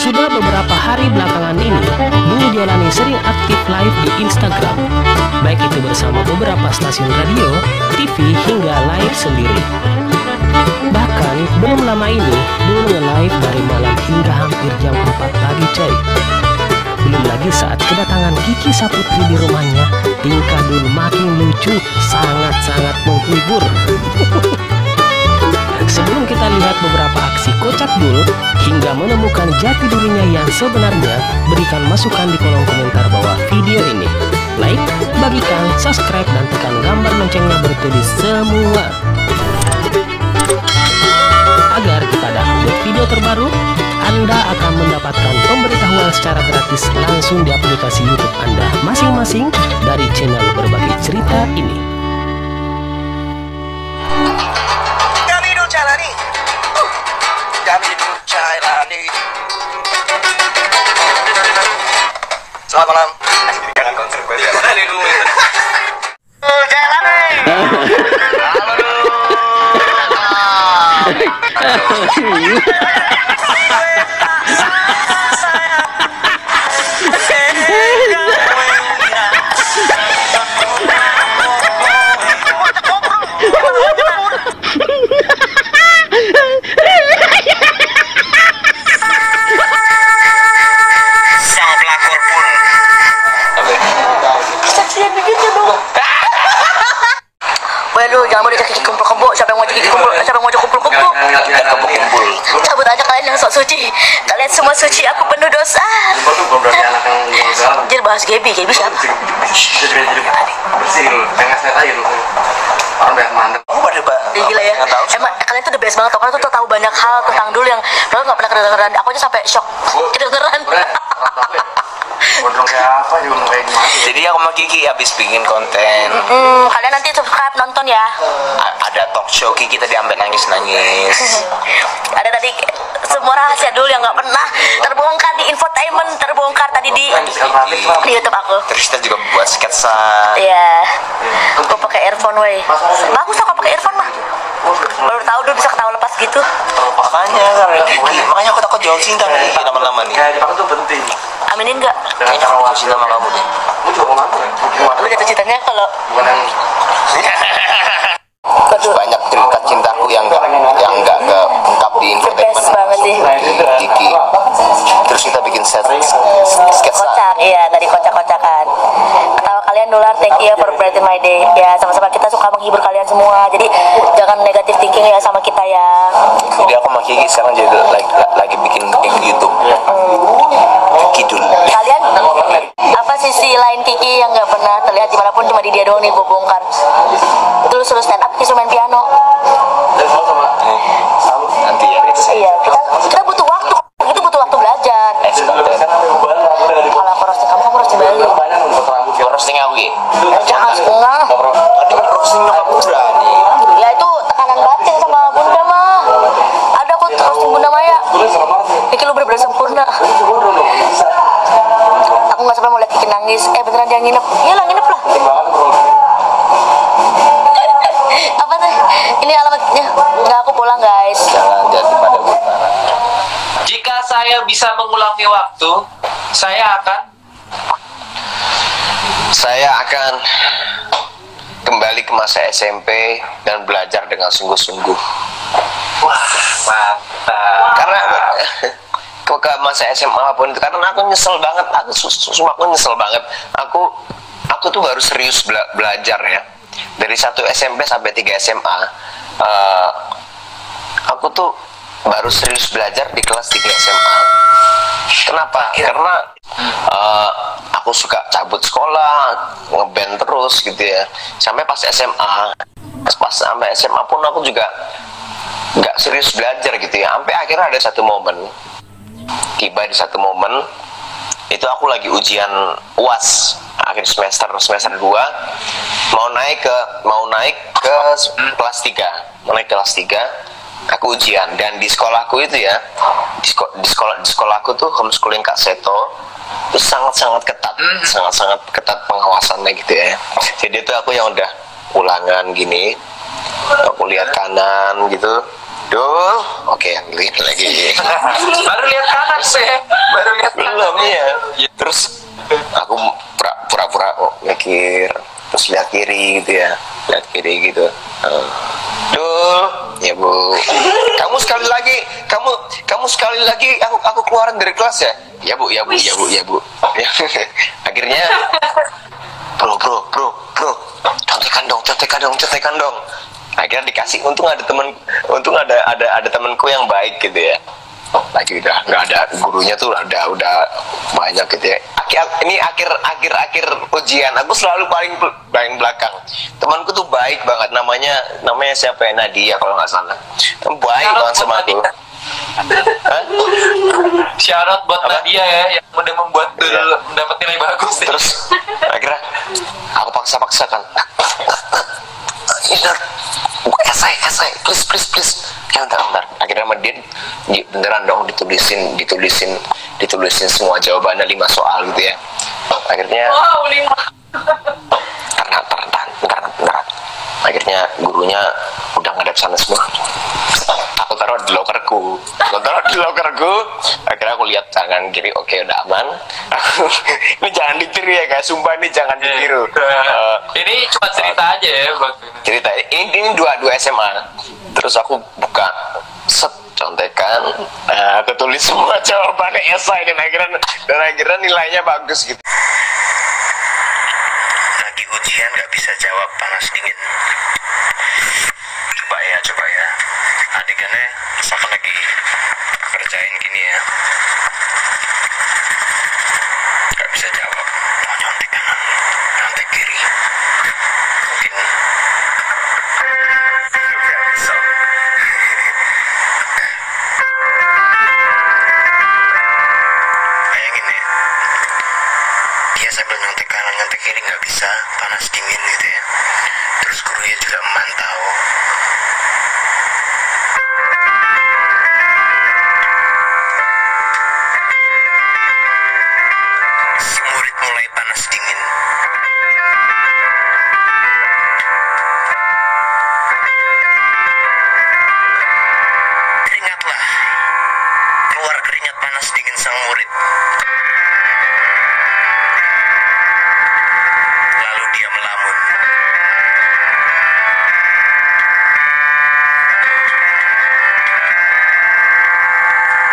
Sudah beberapa hari belakangan ini, Bung Jelani sering aktif live di Instagram, baik itu bersama beberapa stasiun radio, TV, hingga live sendiri. Bahkan, belum lama ini, Bung nge-live dari malam hingga hampir jam 4 pagi coy. Belum lagi saat kedatangan Kiki Saputri di rumahnya, tingkah Dul makin lucu, sangat-sangat menghibur. Sebelum kita lihat beberapa aksi kocak Dul hingga menemukan jati dirinya yang sebenarnya, berikan masukan di kolom komentar bawah video ini. Like, bagikan, subscribe, dan tekan gambar loncengnya bertulis semua, agar kita ada update video terbaru. Anda akan mendapatkan pemberitahuan secara gratis langsung di aplikasi YouTube Anda masing-masing dari channel Berbagi Cerita ini. Selamat malam. Jangan konsekuensi. Lu jangan mau diajak kumpul-kumpul. Siapa yang mau ajak kumpul? Siapa yang mau ajak kumpul-kumpul? Kumpul. Cabut aja kalian yang sok suci. Kalian semua suci, aku penuh dosa. Jadi bahas Gaby siapa? Bersih dulu. Tengah-tengah aja dulu. Orang banyak mandek. Gila ya. Emang kalian tuh the best banget. Kalian tuh tahu banyak hal tentang Dul yang lo nggak pernah kedengeran. Aku aja sampai shock kedengeran. Gondrong kayak apa juga kayak gimana. Jadi aku sama Kiki habis bikin konten. Kalian nanti subscribe, nonton ya. Ada talk show Kiki tadi sampai nangis-nangis. Ada tadi semua rahasia Dul yang nggak pernah terbongkar di infotainment, terbongkar tadi di YouTube aku. Terus kita juga buat sketsa. Iya. Aku pakai earphone wey. Bagus aku pakai earphone mah. Baru tahu Dul bisa ketawa lepas gitu. Makanya karena Kiki, makanya aku takut jauh cinta nih lama-lama nih. Kayak dipakai tuh penting. Aminin nggak? Kayaknya aku jauh cinta sama kamu deh. Lu juga mau ngaku. Lu jatuh cintanya kalau Bukan yang Terus banyak cerita cintaku yang nggak keungkap di infotainment. best banget sih. Kiki. Terus kita bikin sketsa. Kocak, iya tadi kocak-kocakan. Ketawa kalian dolar, thank you for brighten my day. Ya sama-sama kita suka menghibur kalian semua. Jadi jangan negatif thinking ya sama kita ya. Jadi aku sama Kiki sekarang jadi lagi bikin YouTube. Kiki dulu. Kalian apa sisi lain Kiki yang nggak pernah terlihat dimanapun, cuma di dia doang nih gue bongkar. Terus stand up instrumen piano. Nanti ya. Iya, kita butuh waktu. Itu butuh waktu belajar. Kalau aku roasting kamu roasting balik. Roasting aku ya? Jangan setengah. Tadi kan roasting kamu berani. Ya itu tekanan batin sama bunda mah. Ada aku roasting bunda Maya. Kiki lu bener-bener sempurna. Aku nggak sampai mau lihat Kiki nangis. Beneran dia nginep. Iyalah nginep lah. Apa sih? Ini alamatnya. Nggak, aku pulang guys. Jangan jadi pada utara. Jika saya bisa mengulangi waktu, saya akan kembali ke masa SMP dan belajar dengan sungguh-sungguh. wah, mantap. Karena ke masa SMA pun itu, karena aku nyesel banget. Aku nyesel banget. Aku tuh baru serius belajar ya. Dari 1 SMP sampai 3 SMA. Aku tuh baru serius belajar di kelas 3 SMA. Kenapa? Karena aku suka cabut sekolah, ngeband terus gitu ya. Sampai pas SMA, sampai SMA pun aku juga nggak serius belajar gitu ya. Sampai akhirnya ada satu momen, tiba di satu momen itu aku lagi ujian UAS akhir semester 2, mau naik ke kelas 3, aku ujian. Dan di sekolahku itu ya, di sekolahku tuh homeschooling Kak Seto itu sangat-sangat ketat pengawasannya gitu ya. Jadi itu aku yang udah ulangan gini, aku lihat kanan gitu, Dul, oke, lihat lagi. Baru lihat kanan sih, baru lihat kanan. Belum ya. Terus aku pura-pura mikir, terus lihat kiri gitu ya, lihat kiri gitu. Dul, ya Bu. Kamu sekali lagi, aku keluarin dari kelas ya. Ya Bu. Akhirnya, bro, contekan dong. Akhirnya dikasih, untung ada temanku yang baik gitu ya. Lagi udah nggak ada gurunya tuh, udah banyak gitu ya. Ini akhir ujian, aku selalu paling belakang. Temanku tuh baik banget, namanya siapa ya, Nadia kalau nggak salah. Baik banget sama aku. Syarat buat Nadia ya, yang udah membuat mendapat nilai bagus. Terus akhirnya aku paksakan. Esai, please. Ya bentar. Akhirnya sama dia beneran dong ditulisin semua jawabannya 5 soal gitu ya. Akhirnya Wow, 5. bentar. Akhirnya gurunya udah ngadep sana semua. Aku taruh di lokerku. Akhirnya aku lihat tangan kiri, oke udah aman. Ini jangan ditiru ya guys, sumpah ini jangan ditiru. Ini cuma cerita aja ya buat Cerita ini dua SMA. Terus aku buka contekan, aku tulis semua jawabannya esai dan akhirnya nilainya bagus gitu. Lagi ujian nggak bisa jawab panas dingin. Coba ya. Adegannya misalkan lagi kerjain gini ya, nggak bisa jawab, mau nyontek kanan, nyontek kiri, mungkin nggak bisa. Bayangin ya, dia sambil nyontek kanan, nyontek kiri nggak bisa, panas dingin gitu ya. Terus gurunya juga memantau. Si murid mulai panas dingin. Keringatlah. Keluar keringat panas dingin sang murid. Lalu dia melamun.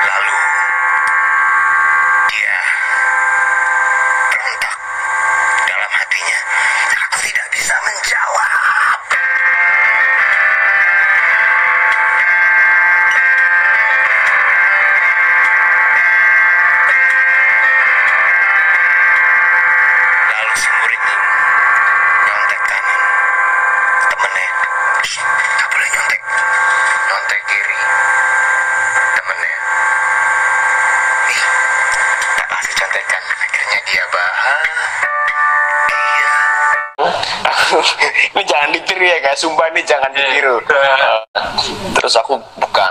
Lalu dia berontak dalam hatinya. Aku tidak bisa menjawab. Lalu si murid nyontek kanan. Temennya, gak boleh nyontek. Nyontek kiri. Temennya, tak kasih contekan. Akhirnya dia bahagia. Ini jangan ditiru ya guys, sumpah ini jangan ditiru. Terus aku buka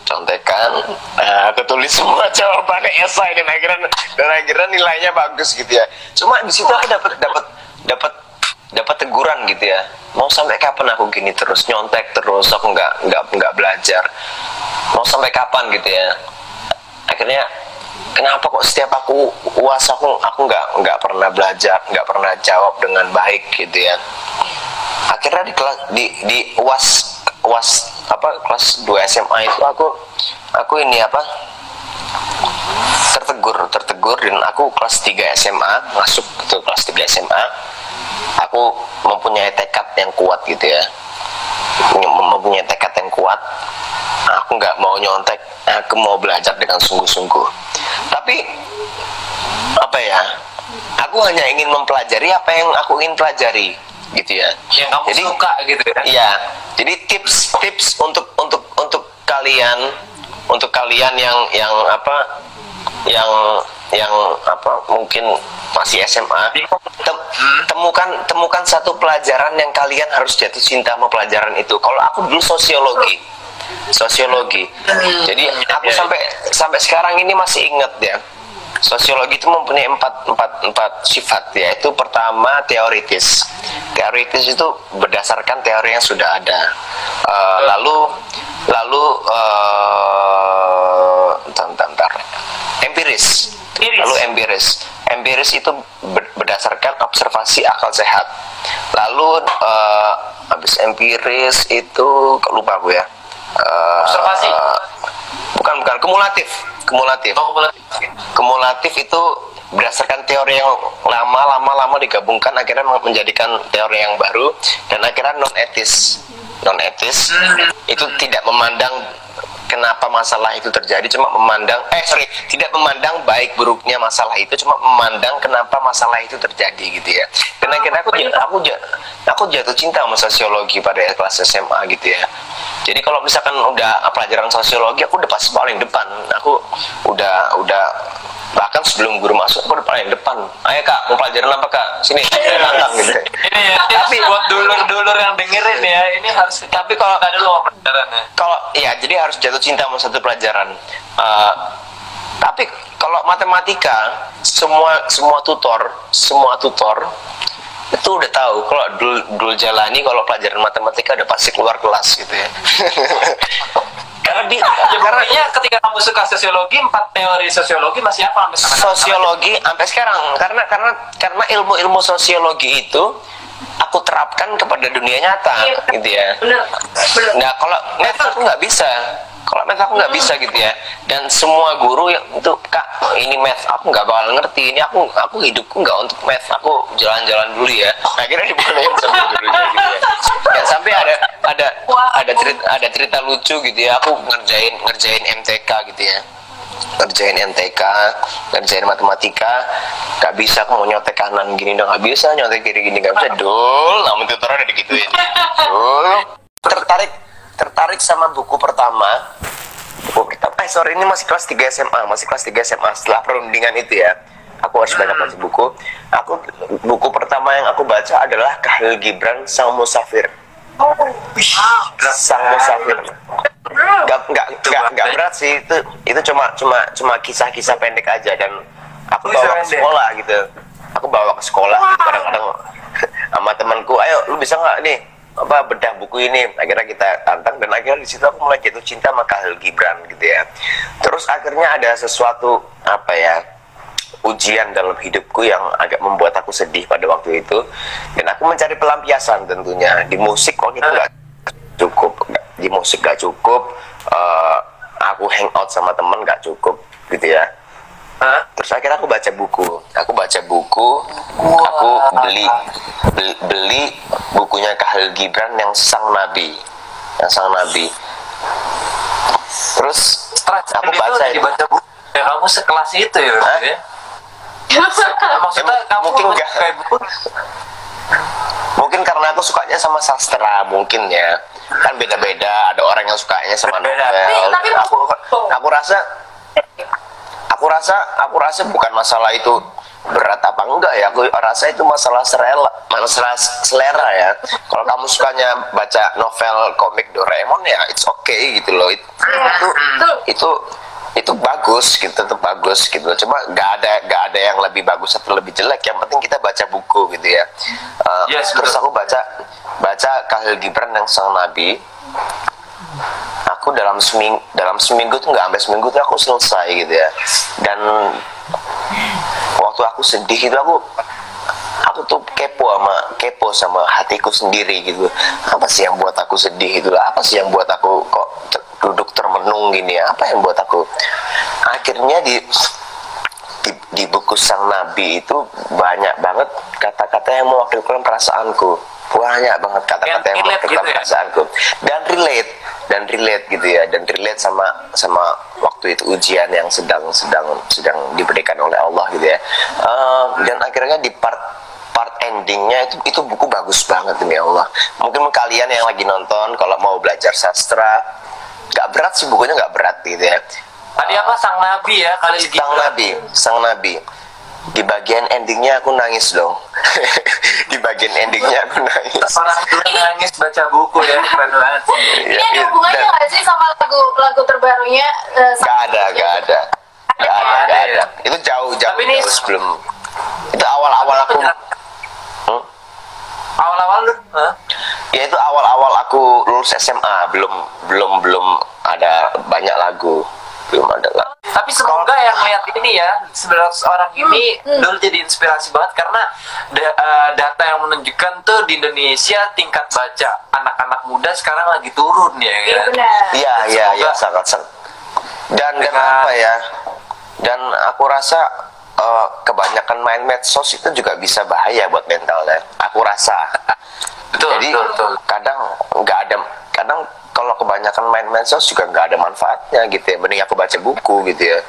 contekan, aku tulis semua jawabannya esai dan akhirnya nilainya bagus gitu ya. Cuma di situ aku dapat teguran gitu ya. Mau sampai kapan aku gini terus nyontek terus, aku nggak belajar. Mau sampai kapan gitu ya. Akhirnya kenapa kok setiap aku UAS aku nggak pernah belajar, nggak pernah jawab dengan baik gitu ya. Akhirnya di UAS kelas 2 SMA itu aku ini tertegur dan aku kelas 3 SMA masuk ke kelas 3 SMA. Aku mempunyai tekad yang kuat gitu ya. Mempunyai tekad yang kuat. Aku nggak mau nyontek, aku mau belajar dengan sungguh-sungguh. Tapi aku hanya ingin mempelajari apa yang aku ingin pelajari gitu ya. yang kamu suka gitu ya. Iya. Jadi tips untuk kalian yang mungkin masih SMA, temukan satu pelajaran yang kalian harus jatuh cinta sama pelajaran itu. Kalau aku dulu sosiologi. Jadi aku sampai sekarang ini masih ingat ya. Sosiologi itu mempunyai empat sifat, yaitu pertama teoritis. Teoritis itu berdasarkan teori yang sudah ada. Bentar. Empiris. Lalu empiris itu berdasarkan observasi akal sehat. Lalu habis empiris itu lupa aku ya. Observasi. Bukan kumulatif. Kumulatif itu berdasarkan teori yang lama digabungkan akhirnya menjadikan teori yang baru, dan akhirnya non etis itu tidak memandang kenapa masalah itu terjadi, cuma memandang tidak memandang baik buruknya masalah itu, cuma memandang kenapa masalah itu terjadi gitu ya. Dan akhirnya aku jatuh cinta sama sosiologi pada kelas SMA gitu ya. Jadi kalau misalkan udah pelajaran sosiologi, aku udah pasti paling depan. Aku udah bahkan sebelum guru masuk aku udah paling depan. Ayo kak, mau pelajaran apa kak? Sini, saya nantang gitu. Ini ya, tapi buat dulur yang dengerin ya, ini harus. Tapi kalau nggak dulu pelajarannya. Kalau ya, jadi harus jatuh cinta sama satu pelajaran. Tapi kalau matematika, semua tutor itu udah tahu kalau dul jalani kalau pelajaran matematika udah pasti keluar kelas gitu ya. Karena ketika kamu suka sosiologi, 4 teori sosiologi masih apa sampai sekarang? Sosiologi sampai sekarang karena ilmu sosiologi itu aku terapkan kepada dunia nyata gitu ya. Nah, kalau math aku nggak bisa gitu ya. Dan semua guru yang itu kak ini math aku nggak bakal ngerti, ini aku hidupku nggak untuk math, aku jalan-jalan dulu ya. Akhirnya dibolehin sama gurunya gitu ya. Dan sampai ada cerita lucu gitu ya, aku ngerjain MTK gitu ya. Ngerjain matematika, gak bisa, aku mau nyontek kanan gini udah gak bisa, nyontek kiri gini gak bisa. Namun tutornya udah digituin. Tertarik sama buku pertama, ini masih kelas 3 SMA, setelah perundingan itu ya, aku harus banyak baca buku. Buku pertama yang aku baca adalah Khalil Gibran, Sang Musafir. Gak berat sih, itu cuma kisah-kisah pendek aja, dan aku bawa ke sekolah gitu. Aku bawa ke sekolah gitu, kadang-kadang sama temanku, ayo lu bisa nggak nih bedah buku ini. Akhirnya kita tantang, dan akhirnya di situ aku mulai jatuh cinta sama Khalil Gibran gitu ya. Terus akhirnya ada sesuatu ujian dalam hidupku yang agak membuat aku sedih pada waktu itu, dan aku mencari pelampiasan tentunya di musik. Waktu itu nggak cukup, di musik nggak cukup, aku hangout sama temen nggak cukup gitu ya. Terus akhirnya aku baca buku, aku beli bukunya Khalil Gibran yang Sang Nabi. Terus aku baca itu. Dibaca buku ya, kamu sekelas itu ya? Maksudnya kamu mungkin enggak kayak buku? Mungkin karena aku sukanya sama sastra, mungkin ya. Kan beda-beda, ada orang yang sukanya sama novel. Aku rasa bukan masalah itu berat apa enggak ya. Aku rasa itu masalah selera ya. Kalau kamu sukanya baca novel komik Doraemon ya it's okay gitu loh. Itu bagus gitu, tetap bagus gitu. Cuma nggak ada yang lebih bagus atau lebih jelek. Yang penting kita baca buku gitu ya. Terus aku baca Khalil Gibran yang Sang Nabi. Aku dalam seminggu tuh, nggak sampai seminggu tuh aku selesai gitu ya. Dan waktu aku sedih itu aku tuh kepo sama hatiku sendiri gitu. Apa sih yang buat aku sedih itu? Apa sih yang buat aku kok duduk termenung gini ya? Apa yang buat aku? Akhirnya di buku Sang Nabi itu banyak banget kata-kata yang mewakilkan perasaanku. Banyak banget kata-kata yang mewakilkan perasaanku. Dan relate gitu ya. Dan relate sama waktu itu ujian yang sedang diberikan oleh Allah gitu ya. Dan akhirnya di part endingnya itu buku bagus banget demi Allah. Mungkin kalian yang lagi nonton kalau mau belajar sastra, nggak berat sih bukunya, nggak berat gitu ya. Tadi apa Sang Nabi ya kali ini? Sang Nabi. Di bagian endingnya aku nangis dong. Di bagian endingnya aku nangis. Orang nangis baca buku ya, keren banget. Ini ada hubungannya nggak sih sama lagu terbarunya? Gak ada. Itu jauh Tapi ini- sebelum itu awal-awal aku. Awal-awal lu, Ya itu awal-awal aku lulus SMA, belum ada banyak lagu, belum ada lagu. Tapi semoga yang lihat ini ya 900 orang ini dulu jadi inspirasi banget karena data yang menunjukkan tuh di Indonesia tingkat baca anak-anak muda sekarang lagi turun ya kan. Iya, sangat. Dan apa ya? Dan aku rasa kebanyakan main medsos itu juga bisa bahaya buat mentalnya. Aku rasa. Betul, Jadi betul. kadang kalau kebanyakan main medsos juga nggak ada manfaatnya gitu ya. Mending aku baca buku gitu ya.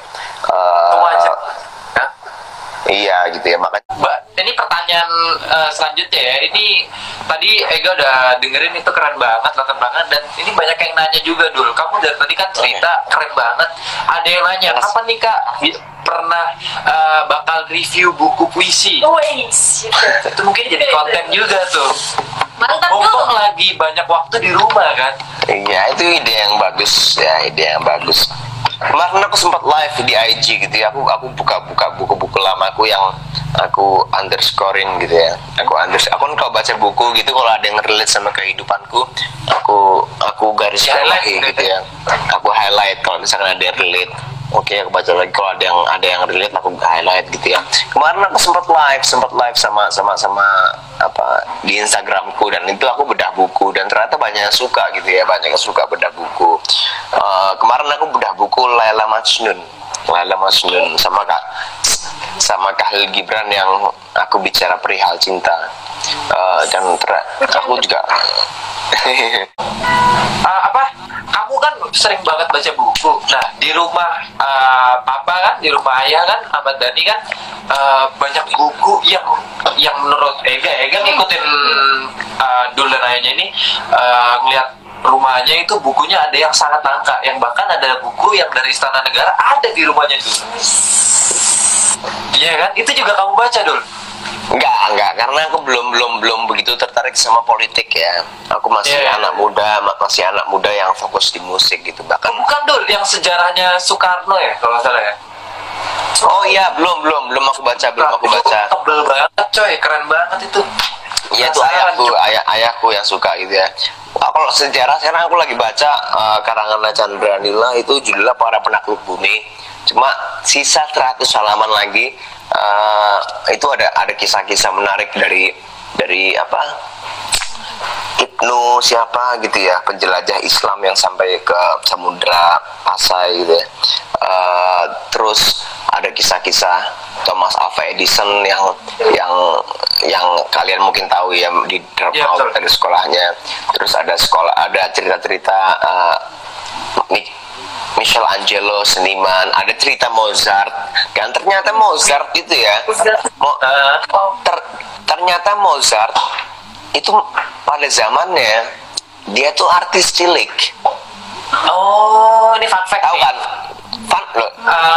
Itu wajar. Ya. Iya gitu ya, makanya. Mbak, ini pertanyaan selanjutnya ya. Ini tadi Ega udah dengerin itu keren banget, latar belakang, dan ini banyak yang nanya juga dulu. Kamu dari tadi kan cerita keren banget. Ada yang nanya, kapan nih Kak pernah bakal review buku puisi? Wais. Itu mungkin jadi konten juga tuh. Mantap Mumpung tuh. lagi banyak waktu di rumah kan. Iya, itu ide yang bagus ya, ide yang bagus. Kemarin aku sempat live di IG gitu ya. Aku buka buku-buku lamaku yang aku underscorein gitu ya. Aku kan kalau baca buku gitu, kalau ada yang relate sama kehidupanku, aku garis bawahi gitu ya. Aku highlight kalau misalkan ada yang relate. Oke, aku baca lagi. Kalau ada yang relate, aku highlight gitu ya. Kemarin aku sempat live sama apa di Instagramku, dan itu aku bedah buku, dan ternyata banyak yang suka gitu ya, banyak yang suka bedah buku. Kemarin aku bedah buku Laila Majnun sama Khalil Gibran yang aku bicara perihal cinta. Dan aku juga kamu kan sering banget baca buku. Nah, di rumah papa kan, di rumah ayah kan, Ahmad Dhani kan, banyak buku yang menurut Ega ngikutin Dul dan ayahnya ini, ngeliat rumahnya itu bukunya ada yang sangat langka, yang bahkan ada buku yang dari Istana Negara ada di rumahnya Dul. Iya kan? Itu juga kamu baca Dul? Enggak, karena aku belum begitu tertarik sama politik ya. Aku masih anak muda yang fokus di musik gitu. Bahkan Bukan Dul, yang sejarahnya Soekarno ya kalau nggak salah ya. oh iya, belum aku baca. Itu tebel banget coy, keren banget itu. Iya, itu ayahku yang suka gitu ya. Kalau sejarah sekarang aku lagi baca karangan Chandra Nila, itu judulnya Para Penakluk Bumi. Cuma sisa 100 halaman lagi, itu ada kisah-kisah menarik dari apa, Ibnu siapa gitu ya, penjelajah Islam yang sampai ke Samudra Pasai gitu ya. Terus ada kisah-kisah Thomas Alva Edison yang kalian mungkin tahu ya, di drop out dari sekolahnya. Terus ada cerita-cerita Michelangelo seniman, ada cerita Mozart, dan ternyata Mozart itu ya, ternyata Mozart itu pada zamannya dia tuh artis cilik. Oh, ini fun fact. Tahu kan?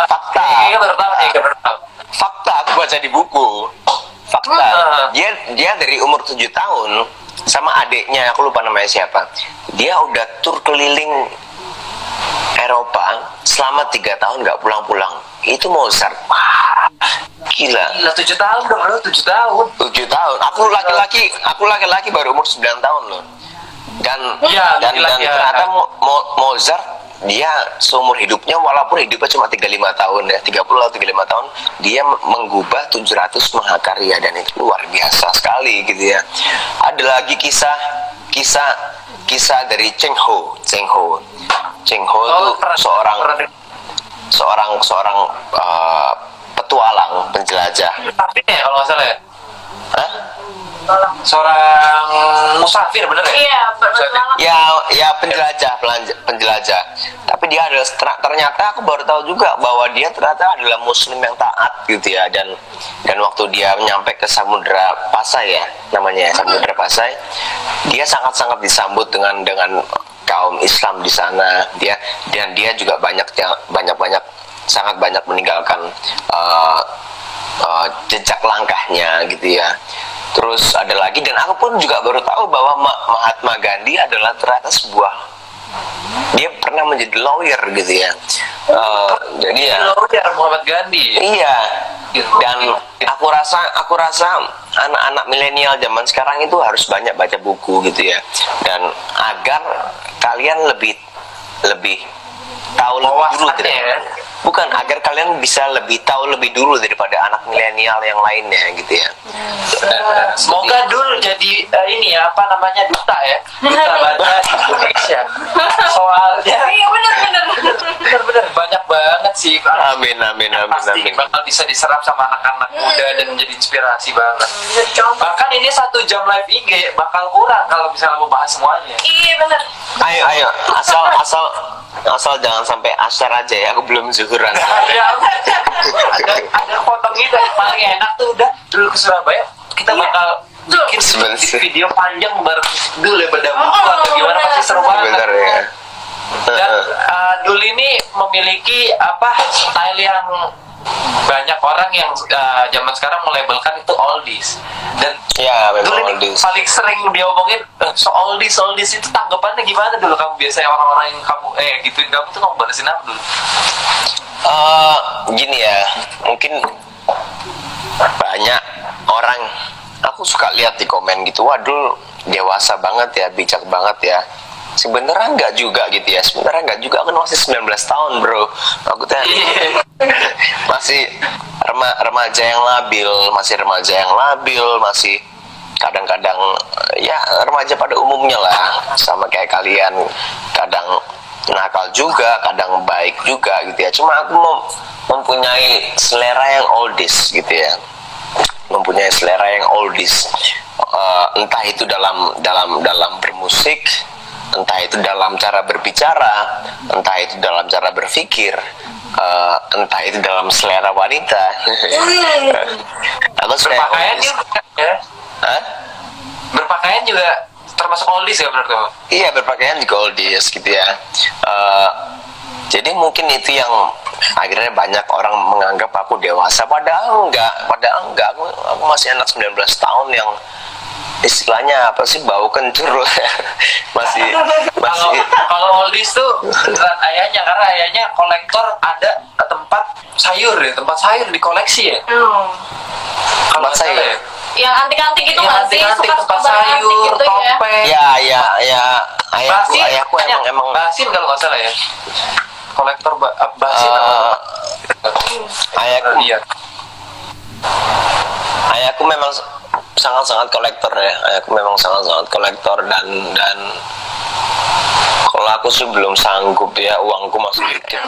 Fakta. Ega baru tahu. Fakta, aku baca di buku. Fakta. Dia dari umur 7 tahun sama adiknya, aku lupa namanya siapa. Dia udah tur keliling Eropa selama 3 tahun nggak pulang-pulang. Itu Mozart. Wah, gila. 7 tahun dong, lo 7 tahun. 7 tahun. Aku laki-laki baru umur 9 tahun loh. Dan ternyata Mozart, dia seumur hidupnya, walaupun hidupnya cuma 35 tahun ya, 30 atau 35 tahun, dia menggubah 700 mahakarya, dan itu luar biasa sekali gitu ya. Ada lagi kisah dari Cheng Ho itu seorang petualang, penjelajah. Tapi ya kalau nggak salah ya. Hah? Seorang musafir bener ya? Iya, Ya penjelajah. Tapi dia adalah, ternyata aku baru tahu juga bahwa dia ternyata adalah muslim yang taat gitu ya, dan waktu dia nyampe ke Samudra Pasai ya, namanya Samudra Pasai, dia sangat disambut dengan kaum Islam di sana. Dan dia juga sangat banyak meninggalkan jejak langkahnya gitu ya. Terus ada lagi, dan aku pun juga baru tahu bahwa Mahatma Gandhi adalah ternyata dia pernah menjadi lawyer gitu ya. Jadi ya Lawyer Muhammad Gandhi. iya. Dan aku rasa anak-anak milenial zaman sekarang itu harus banyak baca buku gitu ya. Dan agar kalian lebih tahu lebih dulu Wawasannya ya. Bukan, agar kalian bisa lebih tahu lebih dulu daripada anak milenial yang lainnya gitu ya. Semoga dulu jadi ini ya, apa namanya, duta ya, duta baca Indonesia. Soalnya Iya benar. bener banyak banget sih. Amin. Pasti bakal bisa diserap sama anak-anak muda dan menjadi inspirasi banget. Bahkan ini 1 jam live IG bakal kurang kalau misalnya mau bahas semuanya. Iya benar. Ayo, asal jangan sampai asar aja ya. Aku belum zuhuran. ada potong gitu yang paling enak tuh udah dulu ke Surabaya kita Iya. bakal bikin Sebentar. video panjang bareng dulu ya beda buku atau gimana benar, pasti seru banget. Bener ya. Dan Dul ini memiliki apa style yang banyak orang yang zaman sekarang melabelkan itu oldies. Dan Ya, Dul memang ini oldies. paling sering dia omongin so oldies itu tanggapannya gimana dulu kamu biasanya orang-orang yang kamu gituin kamu tuh kamu balesin apa dulu? Gini ya, mungkin banyak orang, aku suka lihat di komen gitu, waduh dewasa banget ya, bijak banget ya. Sebenarnya enggak juga gitu ya, sebenarnya enggak juga, kan masih 19 tahun bro. Aku tuh masih remaja yang labil, masih kadang-kadang ya remaja pada umumnya lah, sama kayak kalian, kadang nakal juga, kadang baik juga gitu ya. Cuma aku mempunyai selera yang oldies gitu ya, entah itu dalam bermusik, entah itu dalam cara berbicara, entah itu dalam cara berpikir, entah itu dalam selera wanita. Aku selera Berpakaian oldies. juga ya. Hah? Berpakaian juga termasuk oldies ya menurut kamu? Iya, berpakaian juga oldies gitu ya. Jadi mungkin itu yang akhirnya banyak orang menganggap aku dewasa, padahal enggak. Aku masih anak 19 tahun yang istilahnya apa sih, bau kencur lah. masih Kalau oldies tuh beneran ayahnya, karena ayahnya kolektor, ada tempat sayur di koleksi ya. Kalau Tempat nggak salah sayur? ya. Yang antik-antik gitu Yang nggak sih? antik-antik, Suka-suka tempat barang antik sayur, gitu ya. topeng. ya ayahku emang Basin kalau nggak salah ya. Kolektor basin eh, ayahku lihat. ayahku memang sangat-sangat kolektor ya. Ayahku memang sangat-sangat kolektor dan kalau aku sih belum sanggup ya, uangku masih dikit.